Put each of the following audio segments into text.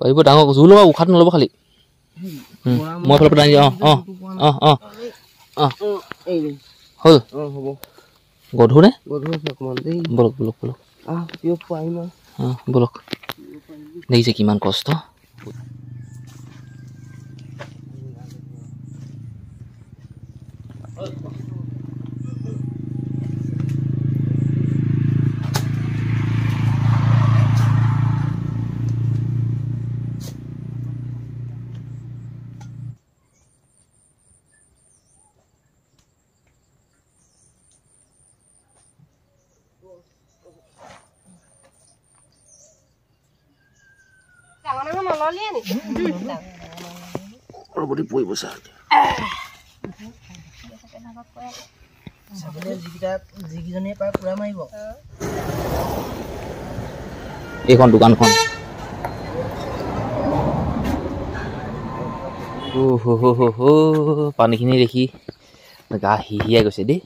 পাৰিব ডাঙৰ জোৰ ল'ব উশাত নল'ব খালি মই ফালৰ পৰা হ'ল গধুৰ নে বলক বলক বলক বলক দেখিছে কিমান কষ্ট ৰবটি পৰিব ছাৰ এইখন দোকানখন পানীখিনি দেখি গা হিহিয়াই গৈছে দেই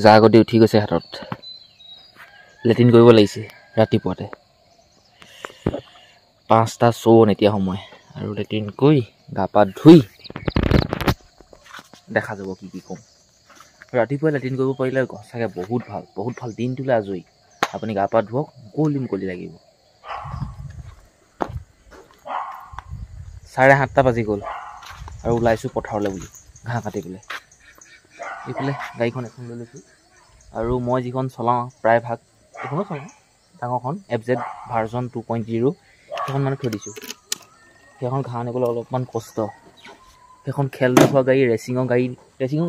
যা গতি উঠি গৈছে হাতত লেট্ৰিন কৰিব লাগিছে ৰাতিপুৱাতে 5টা 54 এতিয়া সময় আৰু লেট্ৰিন কৰি গা পা ধুই দেখা যাব কি কি ক'ম ৰাতিপুৱা লেট্ৰিন কৰিব পাৰিলে সঁচাকৈ বহুত ভাল দিনটোলৈ আজৰি আপুনি গা পা ধুৱক মুকলি লাগিব 7:30 বাজি গ'ল আৰু ওলাইছোঁ পথাৰলৈ বুলি ঘাঁহ কাটিবলৈ এইফালে গাড়ীখন এখন লৈ লৈছোঁ আৰু মই যিখন চলাওঁ প্ৰায়ভাগ এইখনো চলাওঁ ডাঙৰখন FZ ভাৰ্জন 2.0 সেইখন মানে থৈ দিছোঁ সেইখন ঘাঁহ আনিবলৈ অলপমান কষ্ট সেইখন খেল নোখোৱা গাড়ী ৰেচিঙৰ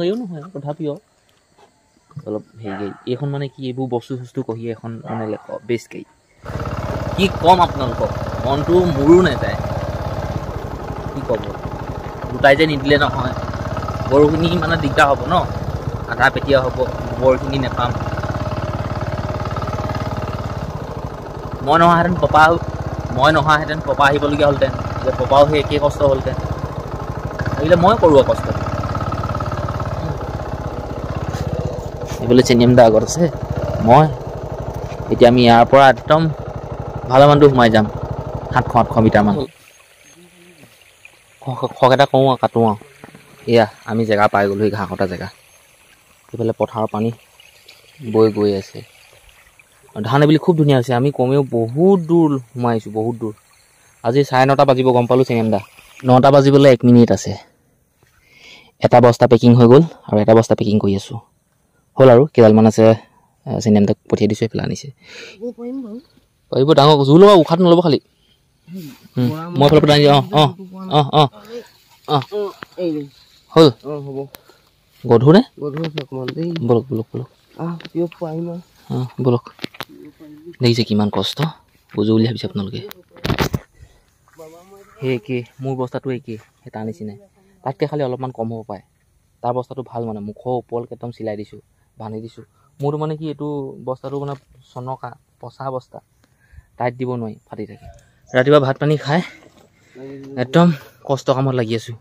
গাড়ীও নহয় তথাপিও অলপ হেৰি গাড়ী এইখন মানে কি এইবোৰ বস্তু কঢ়ি এখন মানে বেষ্ট গাড়ী কি ক'ম আপোনালোকক মনটো মোৰো নাযায় কি ক'ব গোটাই যে নিদিলে নহয় গৰুখিনি মানে দিগদাৰ হ'ব ন আধা পেটীয়া হ'ব গোবৰখিনি নেপাম মই নহাহেঁতেন পপা আহিবলগীয়া হ'লহেঁতেন যে পপাও সেই একেই কষ্ট হ'লহেঁতেন আহিলে মই কৰোঁ কষ্ট এইফালে চেনিয়াম দা আগত আছে মই এতিয়া আমি ইয়াৰ পৰা একদম ভালেমান দূৰ সোমাই যাম 700-800 মিটাৰমান খক এটা কওঁ আৰু কাটোঁ আৰু এয়া আমি জেগা পাই গ'লোঁ ঘাঁহ কটা জেগা এইফালে পথাৰৰ পানী বৈ গৈ আছে ধান এইবিলাক খুব ধুনীয়া হৈছে আমি কমেও বহুত দূৰ সোমাইছোঁ বহুত দূৰ আজি 9:30 বাজিব গম পালোঁ চেনিয়াম দা 9টা বাজিবলৈ 1 মিনিট আছে এটা বস্তা পেকিং হৈ গ'ল আৰু এটা বস্তা পেকিং কৰি আছোঁ হ'ল আৰু কেইডালমান আছে চেনিয়াম দাক পঠিয়াই দিছোঁ এইফালে আনিছে পাৰিব ডাঙৰ জোৰ ল'ব উশাত নল'ব খালি মই ফালৰ পৰা হ'ল গধুৰ নে বলক বলক বলক বলক দেখিছে কিমান কষ্ট বুজো বুলি ভাবিছে আপোনালোকে সেই একেই মোৰ বস্তাটো একেই সেই তাৰ নিচিনাই তাতকৈ খালি অলপমান কম হ'ব পাৰে তাৰ বস্তাটো ভাল মানে মুখৰ ওপৰলৈকে একদম চিলাই দিছোঁ বান্ধি দিছোঁ মোৰতো মানে কি এইটো বস্তাটো মানে চনকা পচা বস্তা টাইট দিব নোৱাৰি ফাটি থাকে ৰাতিপুৱা ভাত পানী খাই একদম কষ্ট কামত লাগি আছোঁ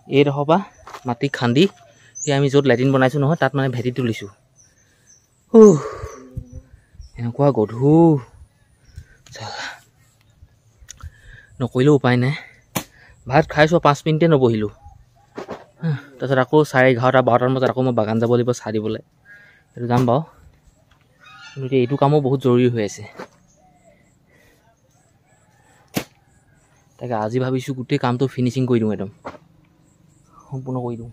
এইডোখৰ পৰা মাটি খান্দি সেই আমি য'ত লেট্ৰিন বনাইছোঁ নহয় তাত মানে ভেটি তুলিছোঁ এনেকুৱা গধুৰ নকৰিলেও উপায় নাই ভাত খাইছোঁ 5 মিনিটে নবহিলোঁ তাৰপিছত আকৌ 11:30-12টামান বজাত আকৌ মই বাগান যাব লাগিব চাহ দিবলৈ সেইটো যাম বাৰু কিন্তু এতিয়া এইটো কামো বহুত জৰুৰী হৈ আছে তাকে আজি ভাবিছোঁ গোটেই কামটো ফিনিচিং কৰি দিওঁ একদম সম্পূৰ্ণ কৰি দিওঁ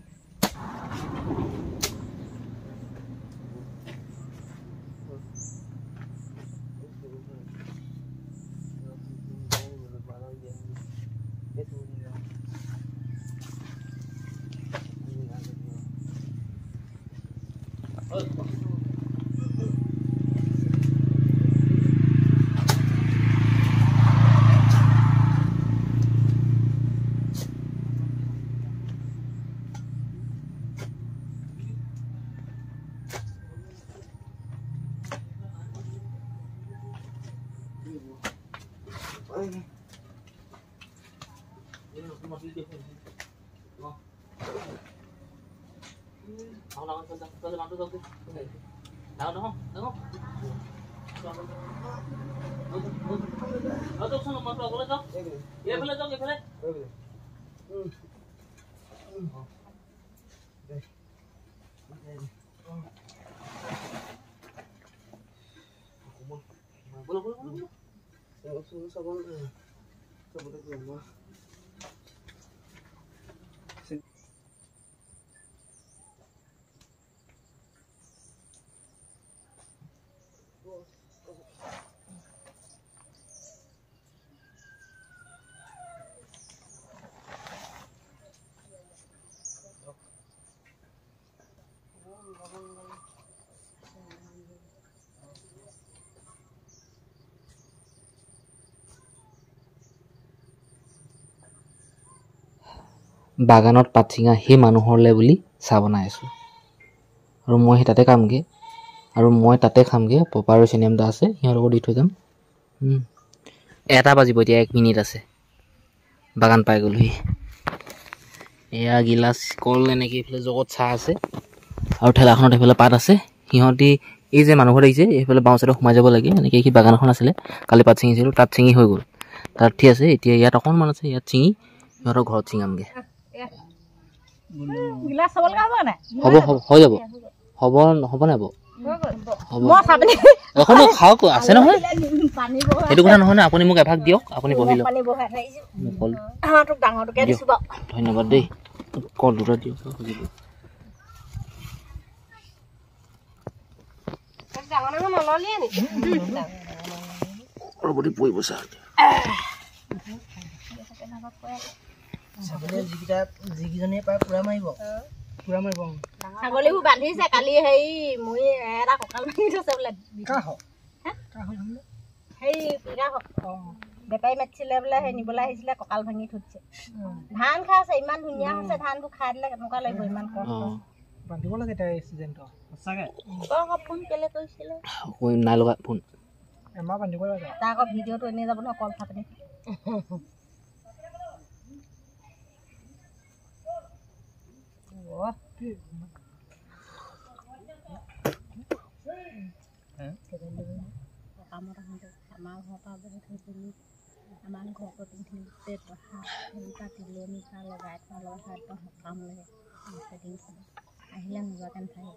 Đâu đúng không? Đúng không? Ở trong một cái lên đó. Về phải lên đó, về phải lên. Boleh. বাগানত পাত ছিঙা সেই মানুহৰলে বুলি চাহ বনাই আছোঁ আৰু মই সেই তাতে কামগৈ আৰু মই তাতে খামগৈ পপা আৰু চেনিয়াম দা আছে সিহঁতকো দি থৈ যাম 1টা বাজিব এতিয়া 1 মিনিট আছে বাগান পাই গ'লোহি এয়া গিলাচ কল এনেকৈ এইফালে জগত চাহ আছে আৰু ঠেলাখনত এইফালে পাত আছে সিহঁতি এই যে মানুহৰ দেখিছে এইফালে বাওঁ চাইডত সোমাই যাব লাগে এনেকৈ সি বাগান এখন আছিলে কালি পাত ছিঙিছিলোঁ তাত ছিঙি হৈ গ'ল তাত ঠিক আছে এতিয়া ইয়াত অকণমান আছে ইয়াত ছিঙি সিহঁতৰ ঘৰত ছিঙামগৈ গিলাস চাবল কা হবে না হ'ব হৈ যাব হ'ব হ'ব নাই হ'ব মই খাবনি এখন খাওক আছে নহয় পানী বহা সেইটো কথা নহয় না আপুনি মোক এভাগ দিয়ক আপুনি বহিল পানী বহা খাইছো কল হাঁটোক ডাঙৰটোকে দিছো বা ধন্যবাদ দেই কল দুটা দিয়ক খুজিব ডাঙৰ ডাঙৰ নললিয়ে নি ৰবটি পৰিব ছাৰ ছাগলী যিকিজনে পায় পুৰা মাৰিব ছাগলীবোৰ বান্ধিছে কালি হেৰি মই এটা কঁকাল ভাঙি থৈছে বোলে হেৰি বেপাৰী মাতিছিলে বোলে সেই নিবলৈ আহিছিলে কঁকাল ভাঙি থৈছে ধান খাইছে ইমান ধুনীয়া হৈছে ধানবোৰ খাই দিলে কেনেকুৱা লাগিব ইমান কষ্ট বান্ধিব লাগে তাই চিজনটো সঁচাকে ফোন কেলে কৰিছিলে নাই লগা ফোন এমাহ বান্ধিব লাগে তাৰ আকৌ ভিডিঅ'টো এনেই যাব নহয় কল খাবনি আমাৰ ঘৰৰ পৰা বহুত হৈছিলোঁ আমাৰ ঘৰতো গোটেই তিলনি লগাই থোৱা লগাই সকাম লাগে আহিলে নোযোৱাকৈ নাথাকে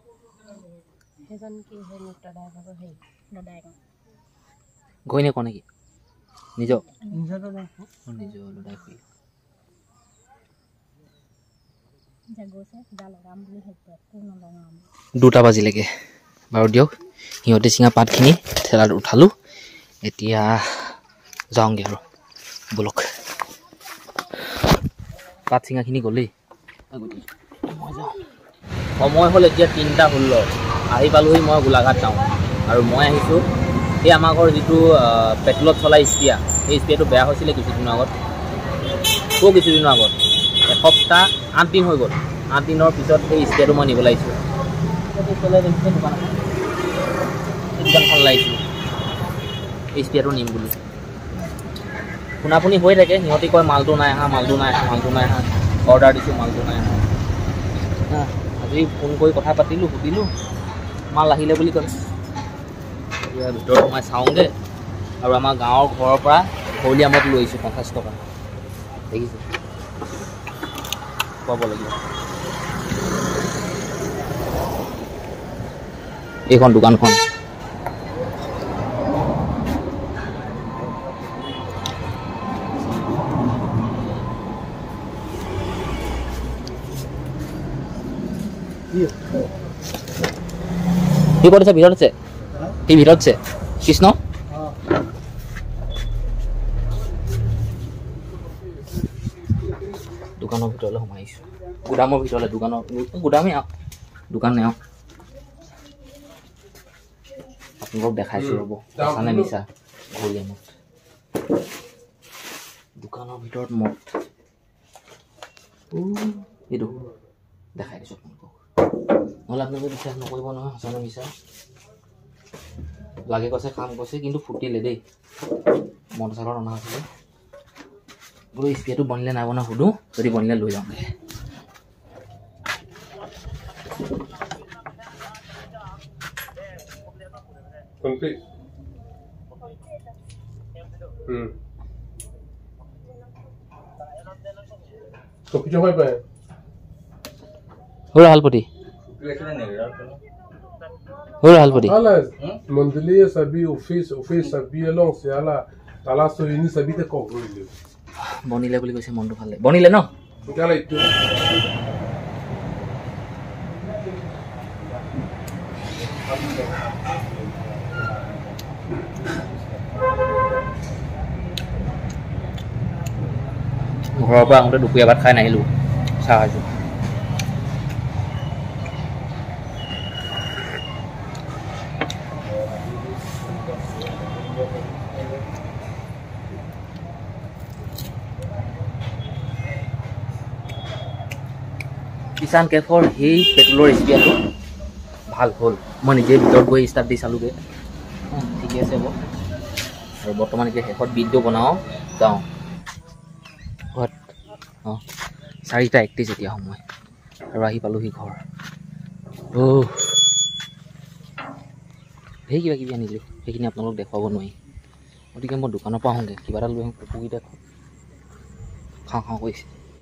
সেইজন কি সেই নৃত্য দাদাভাগৰ হেৰি দাদাই গৈ নেকো নেকি নিজৰ দাদা দাদাই কৰি গৈছে কিবা লগাম বুলি ভাবিছে একো নলগাম 2টা বাজিলেগে বাৰু দিয়ক সিহঁতে চিঙা পাতখিনি ঠেলাত উঠালোঁ এতিয়া যাওঁগৈ আৰু বলক পাত চিঙাখিনি গ'লেই সময় হ'ল এতিয়া 3টা 16 আহি পালোহি মই গোলাঘাট টাউন আৰু মই আহিছোঁ এই আমাৰ ঘৰ যিটো পেট্ৰলত চলা স্পিয়া এই স্পিয়াটো বেয়া হৈছিলে কিছুদিনৰ আগত কিছুদিনৰ আগত এসপ্তাহ 8 দিন হৈ গ'ল 8 দিনৰ পিছত সেই স্পিয়াটো মই নিবলৈ আহিছোঁ দোকানখন লাগিছোঁ এই স্পিয়াটো নিম বুলি শুনাপুনি হৈ থাকে সিহঁতি কয় মালটো নাই অহা অৰ্ডাৰ দিছোঁ মালটো নাই অহা আজি ফোন কৰি কথা পাতিলোঁ সুধিলোঁ মাল আহিলে বুলি ক'লে এতিয়া ভিতৰত সোমাই চাওঁগৈ আৰু আমাৰ গাঁৱৰ ঘৰৰ পৰা হৌলি আমত লৈ আহিছোঁ 50 টকা দেখিছে পাব লাগিব এইখন দোকানখন কি কৰিছে ভিতৰত আছে কি ভিতৰত আছে কৃষ্ণ দোকানৰ ভিতৰলৈ সোমাই আহিছোঁ গুদামৰ ভিতৰলৈ গুদামেই আৰু দোকান নাই আপোনালোকক দেখাইছোঁ ৰ'ব সঁচানে মিছা ঘূৰি মদ দোকানৰ ভিতৰত মদ এইটো দেখাই দিছোঁ আপোনালোকক নহ'লে আপোনালোকে বিশ্বাস নকৰিব নহয় সঁচানে মিছা লাগে কৈছে কাম কৈছে কিন্তু ফুটিলে দেই মদ চালৰ অনা আছিলে বোলো স্পিয়াটো বনিলে নাই বনা সুধোঁ যদি বনিলে লৈ যাওঁগৈ Complete. Kopi coba apa? Hura halpoti. Hura halpoti. Alas, monthly sabi office sabi along se ala tala so ini sabi te kok boleh. Bonile বুলি কৈছে মনটো ভালে বনিলে ন Kala itu. ঘৰৰ পৰা আহোঁতে দুপৰীয়া ভাত খাই নাহিলোঁ চাহ খাইছোঁ কিষাণ কেফৰ সেই পেট্ৰলৰ ৰেচিপিটো ভাল হ'ল মই নিজে ভিতৰত গৈ ষ্টাৰ্ট দি চালোঁগৈ ঠিকে আছে হ'ব আৰু বৰ্তমান এতিয়া শেষত ভিডিঅ' বনাওঁ যাওঁ ঘৰত অঁ 4:31 এতিয়া সময় আৰু আহি পালোঁহি ঘৰ ধেৰ কিবা কিবি আনিলোঁ সেইখিনি আপোনালোক দেখুৱাব নোৱাৰি গতিকে মই দোকানৰ পৰা আহোঁগৈ কিবা এটা লৈ আহোঁ কুকুৰকেইটা খাওঁ কৰিছে